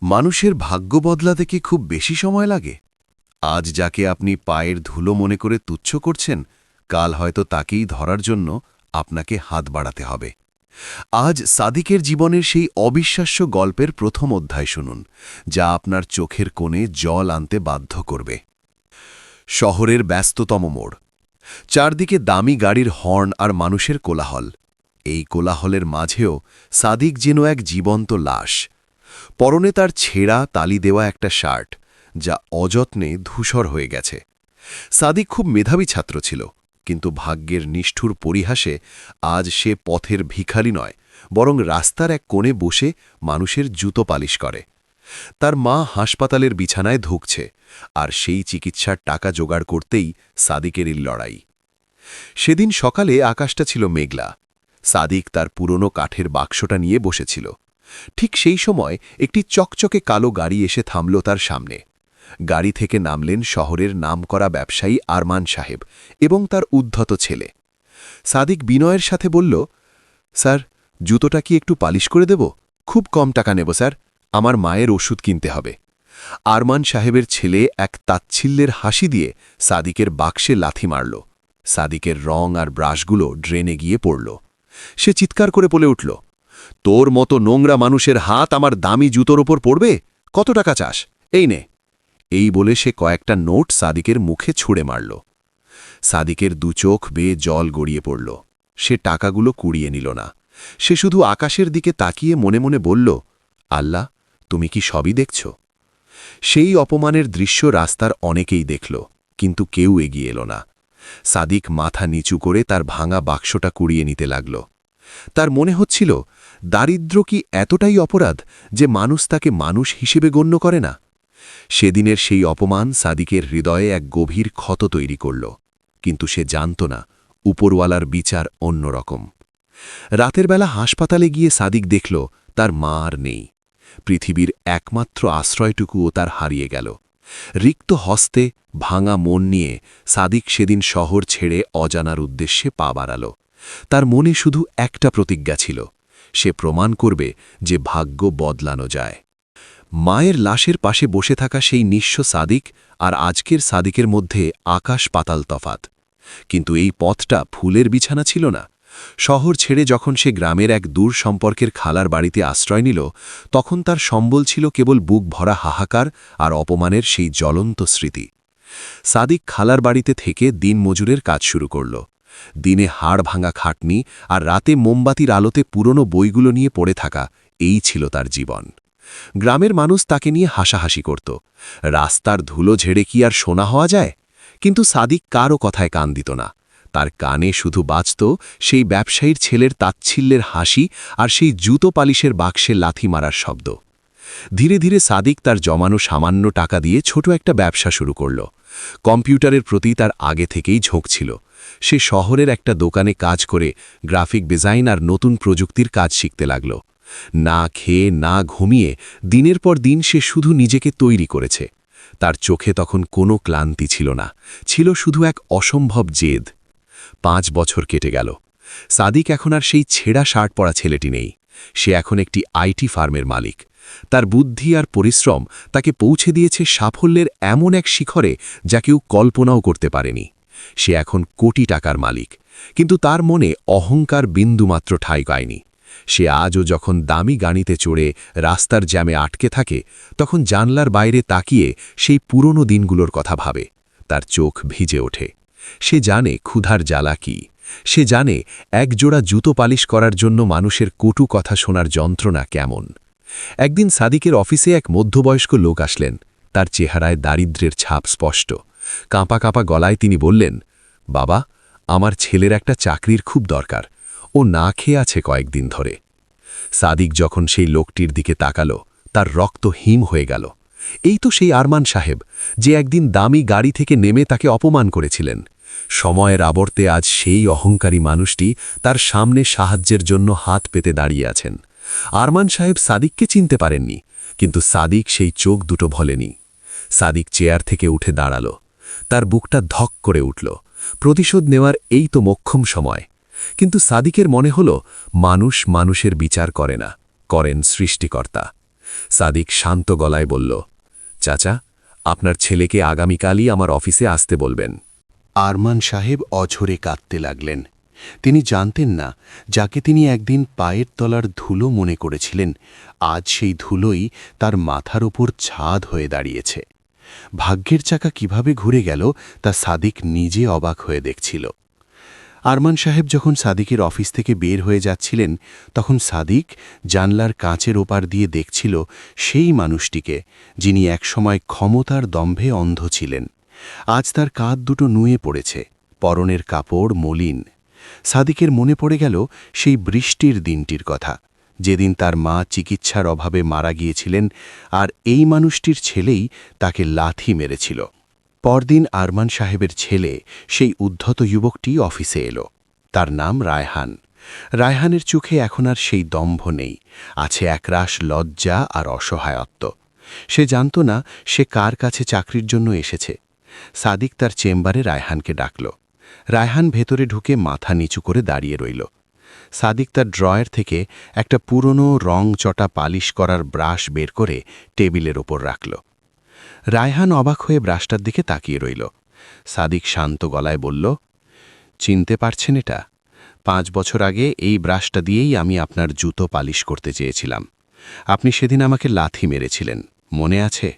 মানুষের ভাগ্য বদলাতে কি খুব বেশি সময় লাগে? আজ যাকে আপনি পায়ের ধুলো মনে করে তুচ্ছ করছেন, কাল হয়তো তাকেই ধরার জন্য আপনাকে হাত বাড়াতে হবে। আজ সাদিকের জীবনের সেই অবিশ্বাস্য গল্পের প্রথম অধ্যায় শুনুন, যা আপনার চোখের কোণে জল আনতে বাধ্য করবে। শহরের ব্যস্ততম মোড়। চারদিকে দামি গাড়ির হর্ন আর মানুষের কোলাহল। এই কোলাহলের মাঝেও সাদিক যেন এক জীবন্ত লাশ। পরনে তার ছেঁড়া তালি দেওয়া একটা শার্ট, যা অযত্নে ধূসর হয়ে গেছে। সাদিক খুব মেধাবী ছাত্র ছিল, কিন্তু ভাগ্যের নিষ্ঠুর পরিহাসে আজ সে পথের ভিখারি নয়, বরং রাস্তার এক কোণে বসে মানুষের জুতো পালিশ করে। তার মা হাসপাতালের বিছানায় ধুঁকছে, আর সেই চিকিৎসার টাকা জোগাড় করতেই সাদিকেরই লড়াই। সেদিন সকালে আকাশটা ছিল মেঘলা। সাদিক তার পুরনো কাঠের বাক্সটা নিয়ে বসেছিল। ঠিক সেই সময় একটি চকচকে কালো গাড়ি এসে থামল তার সামনে। গাড়ি থেকে নামলেন শহরের নামকরা ব্যবসায়ী আরমান সাহেব এবং তার উদ্ধত ছেলে। সাদিক বিনয়ের সাথে বলল, স্যার, জুতোটা কি একটু পালিশ করে দেব? খুব কম টাকা নেব স্যার, আমার মায়ের ওষুধ কিনতে হবে। আরমান সাহেবের ছেলে এক তাচ্ছিল্যের হাসি দিয়ে সাদিকের বাক্সে লাথি মারল। সাদিকের রং আর ব্রাশগুলো ড্রেনে গিয়ে পড়ল। সে চিৎকার করে বলে উঠল, তোর মতো নোংরা মানুষের হাত আমার দামি জুতোর ওপর পড়বে? কত টাকা চাস? এই নে। এই বলে সে কয়েকটা নোট সাদিকের মুখে ছুঁড়ে মারল। সাদিকের দু চোখ বেয়ে জল গড়িয়ে পড়ল। সে টাকাগুলো কুড়িয়ে নিল না। সে শুধু আকাশের দিকে তাকিয়ে মনে মনে বলল, আল্লাহ, তুমি কি সবই দেখছ? সেই অপমানের দৃশ্য রাস্তার অনেকেই দেখল, কিন্তু কেউ এগিয়ে এল না। সাদিক মাথা নিচু করে তার ভাঙা বাক্সটা কুড়িয়ে নিতে লাগল। তার মনে হচ্ছিল, দারিদ্র্য কি এতটাই অপরাধ যে মানুষ তাকে মানুষ হিসেবে গণ্য করে না? সেদিনের সেই অপমান সাদিকের হৃদয়ে এক গভীর ক্ষত তৈরি করল, কিন্তু সে জানত না উপরওয়ালার বিচার অন্যরকম। রাতের বেলা হাসপাতালে গিয়ে সাদিক দেখল তার মা আর নেই। পৃথিবীর একমাত্র আশ্রয়টুকুও তার হারিয়ে গেল। রিক্ত হস্তে, ভাঙা মন নিয়ে সাদিক সেদিন শহর ছেড়ে অজানার উদ্দেশ্যে পা বাড়াল। তার মনে শুধু একটা প্রতিজ্ঞা ছিল, সে প্রমাণ করবে যে ভাগ্য বদলানো যায়। মায়ের লাশের পাশে বসে থাকা সেই নিঃস্ব সাদিক আর আজকের সাদিকের মধ্যে আকাশ পাতাল তফাত। কিন্তু এই পথটা ফুলের বিছানা ছিল না। শহর ছেড়ে যখন সে গ্রামের এক দূর সম্পর্কের খালার বাড়িতে আশ্রয় নিল, তখন তার সম্বল ছিল কেবল বুক ভরা হাহাকার আর অপমানের সেই জ্বলন্ত স্মৃতি। সাদিক খালার বাড়িতে থেকে দিনমজুরের কাজ শুরু করল। দিনে হাড় ভাঙা খাটনি আর রাতে মোমবাতির আলোতে পুরনো বইগুলো নিয়ে পড়ে থাকা, এই ছিল তার জীবন। গ্রামের মানুষ তাকে নিয়ে হাসাহাসি করত। রাস্তার ধুলো ঝেড়ে কি আর শোনা হওয়া যায়? কিন্তু সাদিক কারও কথায় কান দিত না। তার কানে শুধু বাজত সেই ব্যবসায়ীর ছেলের তাচ্ছিল্যের হাসি আর সেই জুতো পালিশের বাক্সে লাথি মারার শব্দ। ধীরে ধীরে সাদিক তার জমানো সামান্য টাকা দিয়ে ছোট একটা ব্যবসা শুরু করল। কম্পিউটারের প্রতি তার আগে থেকেই ঝোঁক ছিল। সে শহরের একটা দোকানে কাজ করে গ্রাফিক ডিজাইন আর নতুন প্রযুক্তির কাজ শিখতে লাগল। না খেয়ে না ঘুমিয়ে দিনের পর দিন সে শুধু নিজেকে তৈরি করেছে। তার চোখে তখন কোনো ক্লান্তি ছিল না, ছিল শুধু এক অসম্ভব জেদ। 5 বছর কেটে গেল। সাদিক এখন আর সেই ছেঁড়া শার্ট পরা ছেলেটি নেই। সে এখন একটি আইটি ফার্মের মালিক। তার বুদ্ধি আর পরিশ্রম তাকে পৌঁছে দিয়েছে সাফল্যের এমন এক শিখরে যা কেউ কল্পনাও করতে পারেনি। সে এখন কোটি টাকার মালিক, কিন্তু তার মনে অহংকার বিন্দুমাত্র ঠাঁই পায়নি। সে আজও যখন দামি গাড়িতে চড়ে রাস্তার জ্যামে আটকে থাকে, তখন জানলার বাইরে তাকিয়ে সেই পুরনো দিনগুলোর কথা ভাবে। তার চোখ ভিজে ওঠে। সে জানে ক্ষুধার জ্বালা কি। সে জানে একজোড়া জুতো পালিশ করার জন্য মানুষের কটু কথা শোনার যন্ত্রণা কেমন। একদিন সাদিকের অফিসে এক মধ্যবয়স্ক লোক আসলেন। তার চেহারায় দারিদ্র্যের ছাপ স্পষ্ট। কাঁপা কাঁপা গলায় তিনি বললেন, বাবা, আমার ছেলের একটা চাকরির খুব দরকার। ও না খেয়ে আছে কয়েকদিন ধরে। সাদিক যখন সেই লোকটির দিকে তাকাল, তার রক্ত হিম হয়ে গেল। এই তো সেই আরমান সাহেব, যে একদিন দামি গাড়ি থেকে নেমে তাকে অপমান করেছিলেন। সময়ের আবর্তে আজ সেই অহংকারী মানুষটি তার সামনে সাহায্যের জন্য হাত পেতে দাঁড়িয়ে আছেন। আরমান সাহেব সাদিককে চিনতে পারেননি, কিন্তু সাদিক সেই চোখ দুটো ভোলেনি। সাদিক চেয়ার থেকে উঠে দাঁড়াল। তার বুকটা ধক করে উঠল। প্রতিশোধ নেওয়ার এই তো মোক্ষম সময়। কিন্তু সাদিকের মনে হল, মানুষ মানুষের বিচার করে না, করেন সৃষ্টিকর্তা। সাদিক শান্ত গলায় বলল, চাচা, আপনার ছেলেকে আগামীকালই আমার অফিসে আসতে বলবেন। আরমান সাহেব অঝরে কাঁদতে লাগলেন। তিনি জানতেন না, যাকে তিনি একদিন পায়ের তলার ধুলো মনে করেছিলেন, আজ সেই ধুলোই তার মাথার ওপর ছাদ হয়ে দাঁড়িয়েছে। ভাগ্যের চাকা কিভাবে ঘুরে গেল তা সাদিক নিজে অবাক হয়ে দেখছিল। আরমান সাহেব যখন সাদিকের অফিস থেকে বের হয়ে যাচ্ছিলেন, তখন সাদিক জানলার কাঁচের ওপার দিয়ে দেখছিল সেই মানুষটিকে, যিনি একসময় ক্ষমতার দম্ভে অন্ধ ছিলেন। আজ তার কাঁধ দুটো নুয়ে পড়েছে, পরনের কাপড় মলিন। সাদিকের মনে পড়ে গেল সেই বৃষ্টির দিনটির কথা, যেদিন তার মা চিকিৎসার অভাবে মারা গিয়েছিলেন, আর এই মানুষটির ছেলেই তাকে লাথি মেরেছিল। পরদিন আরমান সাহেবের ছেলে, সেই উদ্ধত যুবকটি অফিসে এলো। তার নাম রায়হান। রায়হানের চোখে এখন আর সেই দম্ভ নেই, আছে একরাশ লজ্জা আর অসহায়ত্ব। সে জানত না সে কার কাছে চাকরির জন্য এসেছে। সাদিক তার চেম্বারে রায়হানকে ডাকল। রায়হান ভেতরে ঢুকে মাথা নিচু করে দাঁড়িয়ে রইল। সাদিক তার ড্রয়ার থেকে একটা পুরনো রং চটা পালিশ করার ব্রাশ বের করে টেবিলের ওপর রাখল। রায়হান অবাক হয়ে ব্রাশটার দিকে তাকিয়ে রইল। সাদিক শান্ত গলায় বলল, চিনতে পারছেন এটা? 5 বছর আগে এই ব্রাশটা দিয়েই আমি আপনার জুতো পালিশ করতে চেয়েছিলাম। আপনি সেদিন আমাকে লাথি মেরেছিলেন, মনে আছে?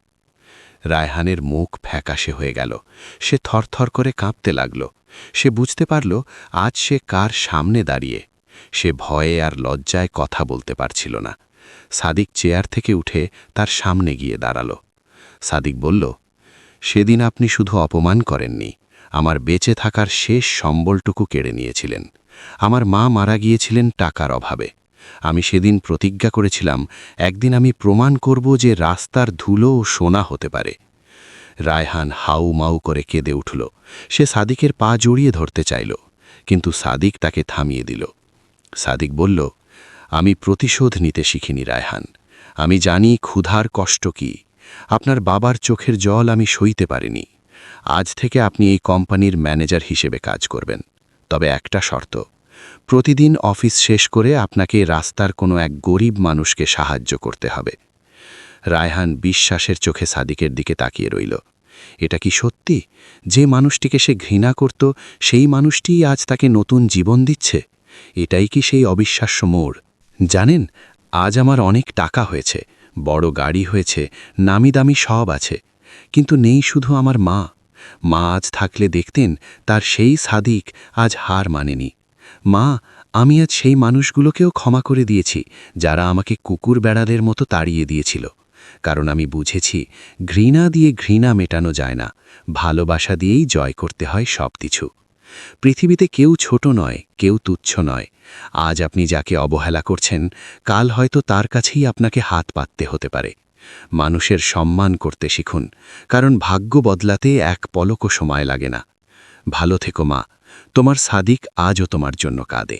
রায়হানের মুখ ফ্যাকাশে হয়ে গেল। সে থরথর করে কাঁপতে লাগল। সে বুঝতে পারল আজ সে কার সামনে দাঁড়িয়ে। সে ভয়ে আর লজ্জায় কথা বলতে পারছিল না। সাদিক চেয়ার থেকে উঠে তার সামনে গিয়ে দাঁড়াল। সাদিক বলল, সেদিন আপনি শুধু অপমান করেননি, আমার বেঁচে থাকার শেষ সম্বলটুকু কেড়ে নিয়েছিলেন। আমার মা মারা গিয়েছিলেন টাকার অভাবে। আমি সেদিন প্রতিজ্ঞা করেছিলাম, একদিন আমি প্রমাণ করব যে রাস্তার ধুলো ও সোনা হতে পারে। রায়হান হাউ মাউ করে কেঁদে উঠল। সে সাদিকের পা জড়িয়ে ধরতে চাইল, কিন্তু সাদিক তাকে থামিয়ে দিল। সাদিক বলল, আমি প্রতিশোধ নিতে শিখিনি রায়হান। আমি জানি ক্ষুধার কষ্ট কি। আপনার বাবার চোখের জল আমি সইতে পারিনি। আজ থেকে আপনি এই কোম্পানির ম্যানেজার হিসেবে কাজ করবেন, তবে একটা শর্ত, প্রতিদিন অফিস শেষ করে আপনাকে রাস্তার কোনো এক গরিব মানুষকে সাহায্য করতে হবে। রায়হান বিশ্বাসের চোখে সাদিকের দিকে তাকিয়ে রইল। এটা কি সত্যি? যে মানুষটিকে সে ঘৃণা করত, সেই মানুষটিই আজ তাকে নতুন জীবন দিচ্ছে? এটাই কি সেই অবিশ্বাস্য মোড়? জানেন, আজ আমার অনেক টাকা হয়েছে, বড় গাড়ি হয়েছে, নামি দামি সব আছে, কিন্তু নেই শুধু আমার মা। মা আজ থাকলে দেখতেন তার সেই সাদিক আজ হার মানেনি। মা, আমি আজ সেই মানুষগুলোকেও ক্ষমা করে দিয়েছি যারা আমাকে কুকুর বেড়াদের মতো তাড়িয়ে দিয়েছিল, কারণ আমি বুঝেছি ঘৃণা দিয়ে ঘৃণা মেটানো যায় না, ভালোবাসা দিয়েই জয় করতে হয় সব কিছু। পৃথিবীতে কেউ ছোট নয়, কেউ তুচ্ছ নয়। আজ আপনি যাকে অবহেলা করছেন, কাল হয়তো তার কাছেই আপনাকে হাত পাততে হতে পারে। মানুষের সম্মান করতে শিখুন, কারণ ভাগ্য বদলাতে এক পলকও সময় লাগে না। ভালো থেকো মা, তোমার সাদিক আজও তোমার জন্য কাঁদে।